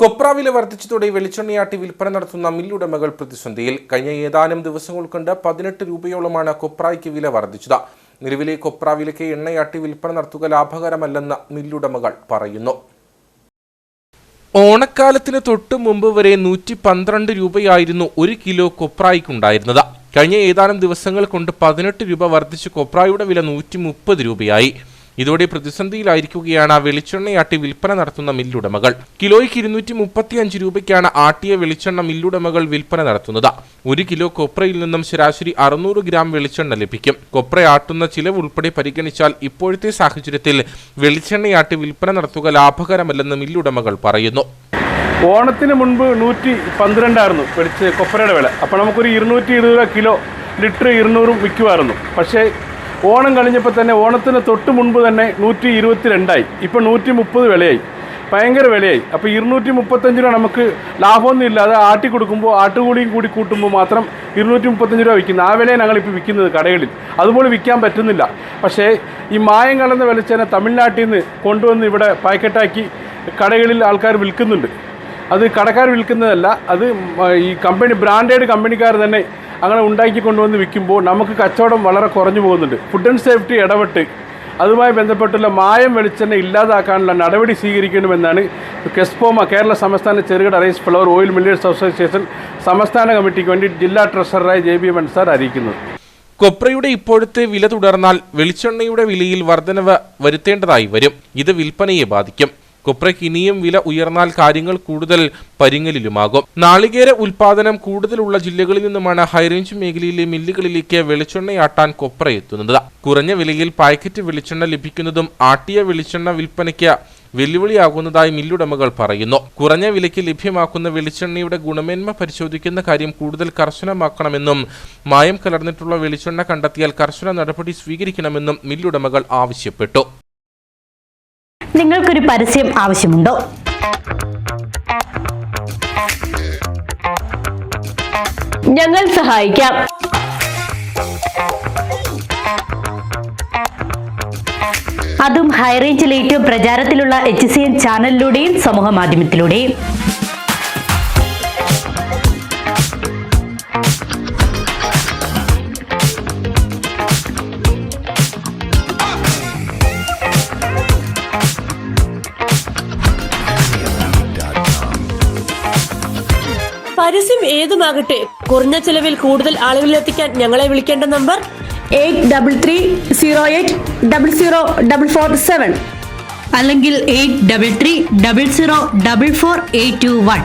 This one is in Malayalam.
കൊപ്ര വില വർദ്ധിച്ചതോടെ വെളിച്ചെണ്ണയാട്ടി വിൽപ്പന നടത്തുന്ന മില്ലുടമകൾ പ്രതിസന്ധിയിൽ. കഴിഞ്ഞ ഏതാനും ദിവസങ്ങൾ കൊണ്ട് 18 രൂപയോളമാണ് കൊപ്രയ്ക്ക് വില വർദ്ധിച്ചത്. നിലവിലെ കൊപ്ര വിലയ്ക്ക് എണ്ണയാട്ടി വിൽപ്പന നടത്തുക ലാഭകരമല്ലെന്ന് മില്ലുടമകൾ പറയുന്നു. ഓണക്കാലത്തിന് തൊട്ടു മുമ്പ് വരെ 112 രൂപയായിരുന്നു 1 കിലോ കൊപ്രയ്ക്കുണ്ടായിരുന്നത്. കഴിഞ്ഞ ഏതാനും ദിവസങ്ങൾ കൊണ്ട് 18 രൂപ വർദ്ധിച്ച് കൊപ്രയുടെ വില 130 രൂപയായി. ഇതോടെ പ്രതിസന്ധിയിലായിരിക്കുകയാണ് വെളിച്ചെണ്ണയാട്ടി വിൽപ്പന നടത്തുന്ന മില്ലുടമകൾ. കിലോയ്ക്ക് 235 രൂപയ്ക്കാണ് ആട്ടിയ വെളിച്ചെണ്ണ മില്ലുടമകൾ വിൽപ്പന നടത്തുന്നത്. 1 കിലോ കൊപ്രയിൽ നിന്നും ശരാശരി 600 ഗ്രാം വെളിച്ചെണ്ണ ലഭിക്കും. കൊപ്ര ആട്ടുന്ന ചിലവ് ഉൾപ്പെടെ പരിഗണിച്ചാൽ ഇപ്പോഴത്തെ സാഹചര്യത്തിൽ വെളിച്ചെണ്ണയാട്ടി വിൽപ്പന നടത്തുക ലാഭകരമല്ലെന്ന് മില്ലുടമകൾ പറയുന്നു. ഓണത്തിന് മുൻപ് 112 ആയിരുന്നു കൊപ്രയുടെ വില. അപ്പോൾ നമുക്കൊരു 220 കിലോ ലിറ്റർ 200 വിൽക്കുമായിരുന്നു. പക്ഷേ ഓണം കഴിഞ്ഞപ്പോൾ തന്നെ ഓണത്തിന് തൊട്ട് മുൻപ് തന്നെ 122ആയി. ഇപ്പോൾ 130 വിലയായി, ഭയങ്കര വിലയായി. അപ്പോൾ 235 രൂപ നമുക്ക് ലാഭമൊന്നും ഇല്ല. അത് ആട്ടി കൊടുക്കുമ്പോൾ ആട്ടുകൂലിയും കൂടി കൂട്ടുമ്പോൾ മാത്രം 235 രൂപ വിൽക്കുന്നത്. ആ വിലയാണ് ഞങ്ങളിപ്പോൾ വിൽക്കുന്നത് കടകളിൽ. അതുപോലെ വിൽക്കാൻ പറ്റുന്നില്ല. പക്ഷേ ഈ മായം കലർന്ന വെളിച്ചെണ്ണ തമിഴ്നാട്ടിൽ നിന്ന് കൊണ്ടുവന്ന് ഇവിടെ പാക്കറ്റാക്കി കടകളിൽ ആൾക്കാർ വിൽക്കുന്നുണ്ട്. അത് കടക്കാർ വിൽക്കുന്നതല്ല, അത് ഈ ബ്രാൻഡഡ് കമ്പനിക്കാർ തന്നെ അങ്ങനെ ഉണ്ടാക്കി കൊണ്ടുവന്ന് വിൽക്കുമ്പോൾ നമുക്ക് കച്ചവടം വളരെ കുറഞ്ഞു പോകുന്നുണ്ട്. ഫുഡ് ആൻഡ് സേഫ്റ്റി ഇടപെട്ട് അതുമായി ബന്ധപ്പെട്ടുള്ള മായം വെളിച്ചെണ്ണ ഇല്ലാതാക്കാനുള്ള നടപടി സ്വീകരിക്കണമെന്നാണ് കെസ്പോമ കേരള സംസ്ഥാന ചെറുകിട rice flour oil millers association സംസ്ഥാന കമ്മിറ്റിക്ക് വേണ്ടി ജില്ലാ ട്രഷററായ JB മൻസാർ അറിയിക്കുന്നത്. കൊപ്രയുടെ ഇപ്പോഴത്തെ വില തുടർന്നാൽ വെളിച്ചെണ്ണയുടെ വിലയിൽ വർധനവ് വരുത്തേണ്ടതായി വരും. ഇത് വിൽപ്പനയെ ബാധിക്കും. കൊപ്രയ്ക്ക് ഇനിയും വില ഉയർന്നാൽ കാര്യങ്ങൾ കൂടുതൽ പരിങ്ങലിലുമാകും. നാളികേര ഉൽപാദനം കൂടുതലുള്ള ജില്ലകളിൽ നിന്നുമാണ് ഹൈറേഞ്ച് മേഖലയിലെ മില്ലുകളിലേക്ക് വെളിച്ചെണ്ണയാട്ടാൻ കൊപ്ര എത്തുന്നത്. കുറഞ്ഞ വിലയിൽ പാക്കറ്റ് വെളിച്ചെണ്ണ ലഭിക്കുന്നതും ആട്ടിയ വെളിച്ചെണ്ണ വിൽപ്പനയ്ക്ക് വെല്ലുവിളിയാകുന്നതായി മില്ലുടമകൾ പറയുന്നു. കുറഞ്ഞ വിലയ്ക്ക് ലഭ്യമാക്കുന്ന വെളിച്ചെണ്ണയുടെ ഗുണമേന്മ പരിശോധിക്കുന്ന കാര്യം കൂടുതൽ കർശനമാക്കണമെന്നും മായം കലർന്നിട്ടുള്ള വെളിച്ചെണ്ണ കണ്ടെത്തിയാൽ കർശന നടപടി സ്വീകരിക്കണമെന്നും മില്ലുടമകൾ ആവശ്യപ്പെട്ടു. നിങ്ങൾക്കൊരു പരസ്യം ആവശ്യമുണ്ടോ? ഞങ്ങൾ സഹായിക്കാം. അതും ഹൈറേഞ്ചിൽ ഏറ്റവും പ്രചാരത്തിലുള്ള HCN ചാനലിലൂടെയും സമൂഹ മാധ്യമത്തിലൂടെയും. പരസ്യം ഏതുമാകട്ടെ, കുറഞ്ഞ ചെലവിൽ കൂടുതൽ ആളുകളിലെത്തിക്കാൻ ഞങ്ങളെ വിളിക്കേണ്ട നമ്പർ 8330004447 അല്ലെങ്കിൽ 8330044821.